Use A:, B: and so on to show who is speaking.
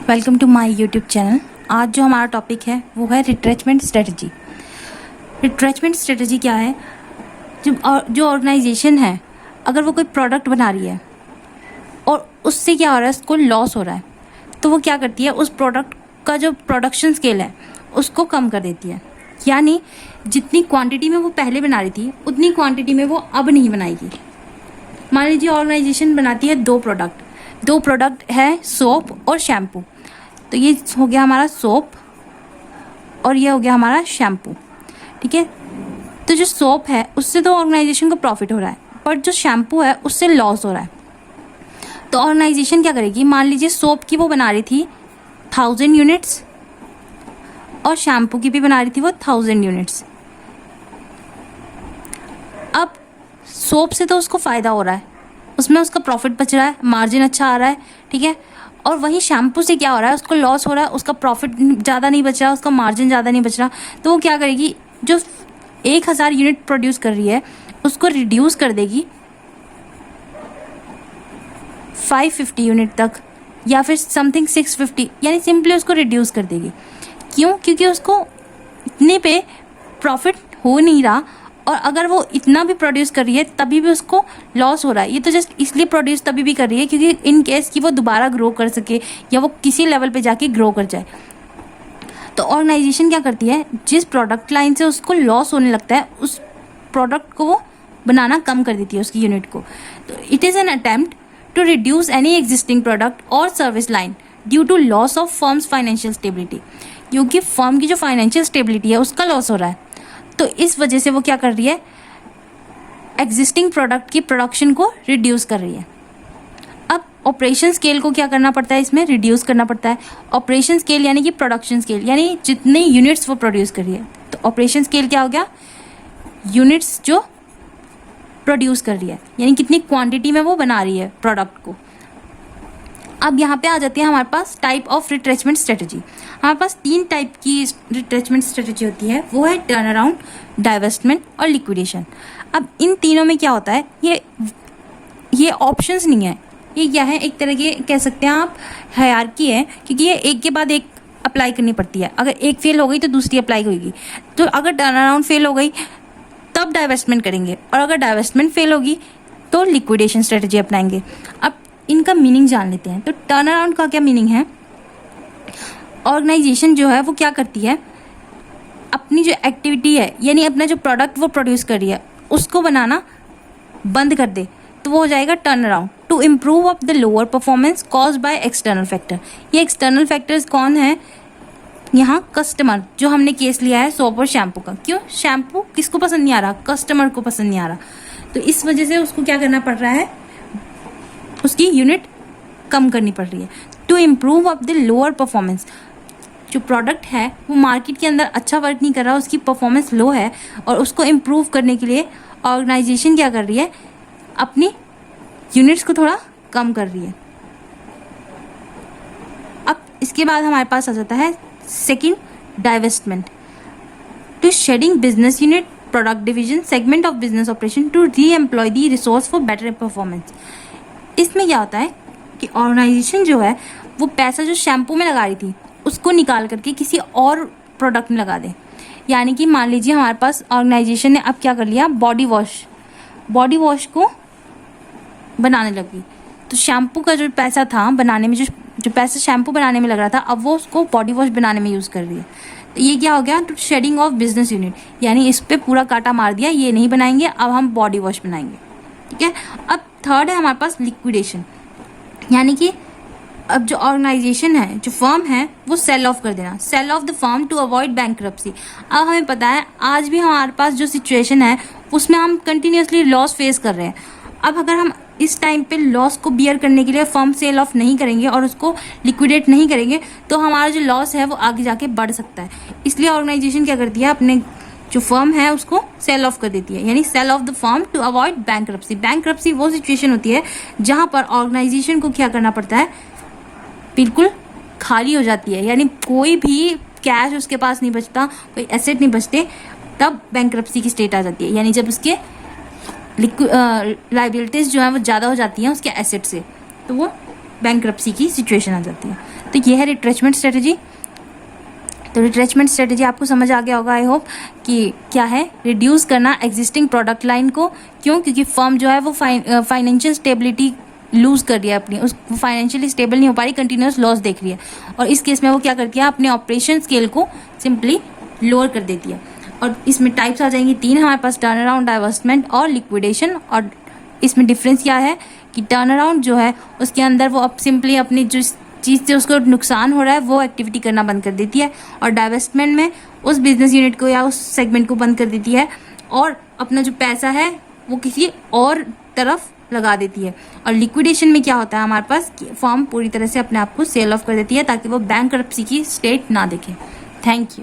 A: Welcome to my YouTube channel. आज जो हमारा टॉपिक है वो है रिट्रेचमेंट स्ट्रेटजी। रिट्रेचमेंट स्ट्रेटजी क्या है? जो ऑर्गेनाइजेशन है, अगर वो कोई प्रोडक्ट बना रही है और उससे क्या हो रहा है, उसको लॉस हो रहा है, तो वो क्या करती है, उस प्रोडक्ट का जो प्रोडक्शन स्केल है उसको कम कर देती है। यानी जितनी क्वांटिटी में वो पहले बना रही थी उतनी क्वांटिटी में वो अब नहीं बनाएगी। मान लीजिए ऑर्गेनाइजेशन बनाती है दो प्रोडक्ट है सोप और शैम्पू। तो ये हो गया हमारा सोप और ये हो गया हमारा शैम्पू, ठीक है। तो जो सोप है उससे तो ऑर्गेनाइजेशन को प्रॉफिट हो रहा है, बट जो शैम्पू है उससे लॉस हो रहा है। तो ऑर्गेनाइजेशन क्या करेगी, मान लीजिए सोप की वो बना रही थी 1000 यूनिट्स और शैम्पू की भी बना रही थी वो 1000 यूनिट्स। अब सोप से तो उसको फ़ायदा हो रहा है, उसमें उसका प्रॉफिट बच रहा है, मार्जिन अच्छा आ रहा है, ठीक है। और वहीं शैम्पू से क्या हो रहा है, उसको लॉस हो रहा है, उसका प्रॉफिट ज़्यादा नहीं बच रहा, उसका मार्जिन ज़्यादा नहीं बच रहा। तो वो क्या करेगी, जो 1000 यूनिट प्रोड्यूस कर रही है उसको रिड्यूस कर देगी 550 यूनिट तक, या फिर समथिंग 650, यानी सिंपली उसको रिड्यूस कर देगी। क्यों? क्योंकि उसको इतने पे प्रॉफिट हो नहीं रहा, और अगर वो इतना भी प्रोड्यूस कर रही है तभी भी उसको लॉस हो रहा है। ये तो जस्ट इसलिए प्रोड्यूस तभी भी कर रही है क्योंकि इन केस कि वो दोबारा ग्रो कर सके या वो किसी लेवल पे जाके ग्रो कर जाए। तो ऑर्गेनाइजेशन क्या करती है, जिस प्रोडक्ट लाइन से उसको लॉस होने लगता है उस प्रोडक्ट को वो बनाना कम कर देती है, उसकी यूनिट को। तो it is an attempt to reduce any existing product और service line due to loss of firms financial stability. क्योंकि फर्म की जो फाइनेंशियल स्टेबिलिटी है उसका लॉस हो रहा है, तो इस वजह से वो क्या कर रही है, एग्जिस्टिंग प्रोडक्ट की प्रोडक्शन को रिड्यूस कर रही है। अब ऑपरेशन स्केल को क्या करना पड़ता है, इसमें रिड्यूस करना पड़ता है। ऑपरेशन स्केल यानी कि प्रोडक्शन स्केल, यानी जितने यूनिट्स वो प्रोड्यूस कर रही है। तो ऑपरेशन स्केल क्या हो गया, यूनिट्स जो प्रोड्यूस कर रही है, यानी कितनी क्वांटिटी में वो बना रही है प्रोडक्ट को। अब यहाँ पे आ जाती है हमारे पास टाइप ऑफ रिट्रेचमेंट स्ट्रेटजी। हमारे पास 3 टाइप की रिट्रेचमेंट स्ट्रेटजी होती है, वो है टर्न अराउंड, डाइवेस्टमेंट और लिक्विडेशन। अब इन तीनों में क्या होता है, ये ऑप्शंस नहीं है, ये क्या है, एक तरह के कह सकते हैं आप हायरार्की है, क्योंकि ये एक के बाद एक अप्लाई करनी पड़ती है। अगर एक फेल हो गई तो दूसरी अप्लाई होगी। तो अगर टर्न अराउंड फेल हो गई तब डाइवेस्टमेंट करेंगे, और अगर डाइवेस्टमेंट फेल होगी तो लिक्विडेशन स्ट्रेटजी अपनाएंगे। अब इनका मीनिंग जान लेते हैं। तो टर्न अराउंड का क्या मीनिंग है, ऑर्गेनाइजेशन जो है वो क्या करती है, अपनी जो एक्टिविटी है यानी अपना जो प्रोडक्ट वो प्रोड्यूस कर रही है उसको बनाना बंद कर दे, तो वो हो जाएगा turn around. To improve up the lower performance caused by external factor. ये एक्सटर्नल फैक्टर्स कौन है, यहाँ कस्टमर, जो हमने केस लिया है सोप और शैम्पू का। क्यों? शैम्पू किसको पसंद नहीं आ रहा, कस्टमर को पसंद नहीं आ रहा, तो इस वजह से उसको क्या करना पड़ रहा है, उसकी यूनिट कम करनी पड़ रही है। To improve up the lower performance, जो प्रोडक्ट है वो मार्केट के अंदर अच्छा वर्क नहीं कर रहा, उसकी परफॉर्मेंस लो है, और उसको इम्प्रूव करने के लिए ऑर्गेनाइजेशन क्या कर रही है, अपनी यूनिट्स को थोड़ा कम कर रही है। अब इसके बाद हमारे पास आ जाता है second, divestment. To shedding business unit, product division, segment of business operation to reemploy the resource for better performance. इसमें क्या होता है कि ऑर्गेनाइजेशन जो है वो पैसा जो शैम्पू में लगा रही थी उसको निकाल करके किसी और प्रोडक्ट में लगा दे। यानी कि मान लीजिए हमारे पास ऑर्गेनाइजेशन ने अब क्या कर लिया, बॉडी वॉश को बनाने लगी। तो शैम्पू का जो पैसा था बनाने में, जो पैसा शैम्पू बनाने में लग रहा था, अब वो उसको बॉडी वॉश बनाने में यूज़ कर रही है। तो ये क्या हो गया, तो शेडिंग ऑफ बिजनेस यूनिट, यानी इस पर पूरा कांटा मार दिया, ये नहीं बनाएंगे, अब हम बॉडी वॉश बनाएंगे, ठीक है। अब थर्ड है हमारे पास लिक्विडेशन, यानी कि अब जो ऑर्गेनाइजेशन है, जो फर्म है, वो सेल ऑफ कर देना, sell off the firm to avoid bankruptcy. अब हमें पता है आज भी हमारे पास जो सिचुएशन है उसमें हम कंटिन्यूसली लॉस फेस कर रहे हैं। अब अगर हम इस टाइम पे लॉस को बियर करने के लिए फर्म सेल ऑफ नहीं करेंगे और उसको लिक्विडेट नहीं करेंगे तो हमारा जो लॉस है वो आगे जाके बढ़ सकता है। इसलिए ऑर्गेनाइजेशन क्या करती है, अपने जो फर्म है उसको सेल ऑफ कर देती है, यानी sell off the firm to avoid bankruptcy. Bankruptcy वो सिचुएशन होती है जहां पर ऑर्गेनाइजेशन को क्या करना पड़ता है, बिल्कुल खाली हो जाती है, यानी कोई भी कैश उसके पास नहीं बचता, कोई एसेट नहीं बचते, तब बैंकरप्सी की स्टेट आ जाती है। यानी जब उसके लाइबिलिटीज जो है वो ज़्यादा हो जाती हैं उसके एसेट से, तो वो बैंकरप्सी की सिचुएशन आ जाती है। तो ये है रिट्रेचमेंट स्ट्रेटजी। तो रिट्रेचमेंट स्ट्रेटजी आपको समझ आ गया होगा आई होप कि क्या है, रिड्यूस करना एग्जिस्टिंग प्रोडक्ट लाइन को। क्यों? क्योंकि फर्म जो है वो फाइनेंशियल स्टेबिलिटी लूज कर रही है अपनी, उस फाइनेंशियली स्टेबल नहीं हो पा रही, कंटिन्यूस लॉस देख रही है, और इस केस में वो क्या करती है, अपने ऑपरेशन स्केल को सिंपली लोअर कर देती है। और इसमें टाइप्स आ जाएंगी 3 हमारे पास, टर्न अराउंड, डाइवर्समेंट और लिक्विडेशन। और इसमें डिफरेंस क्या है कि टर्न अराउंड जो है उसके अंदर वो अब सिंपली अपनी जो चीज़ से उसको नुकसान हो रहा है वो एक्टिविटी करना बंद कर देती है, और डाइवेस्टमेंट में उस बिजनेस यूनिट को या उस सेगमेंट को बंद कर देती है और अपना जो पैसा है वो किसी और तरफ लगा देती है। और लिक्विडेशन में क्या होता है हमारे पास, फर्म पूरी तरह से अपने आप को सेल ऑफ कर देती है ताकि वो बैंकरप्सी की स्टेट ना देखे। Thank you.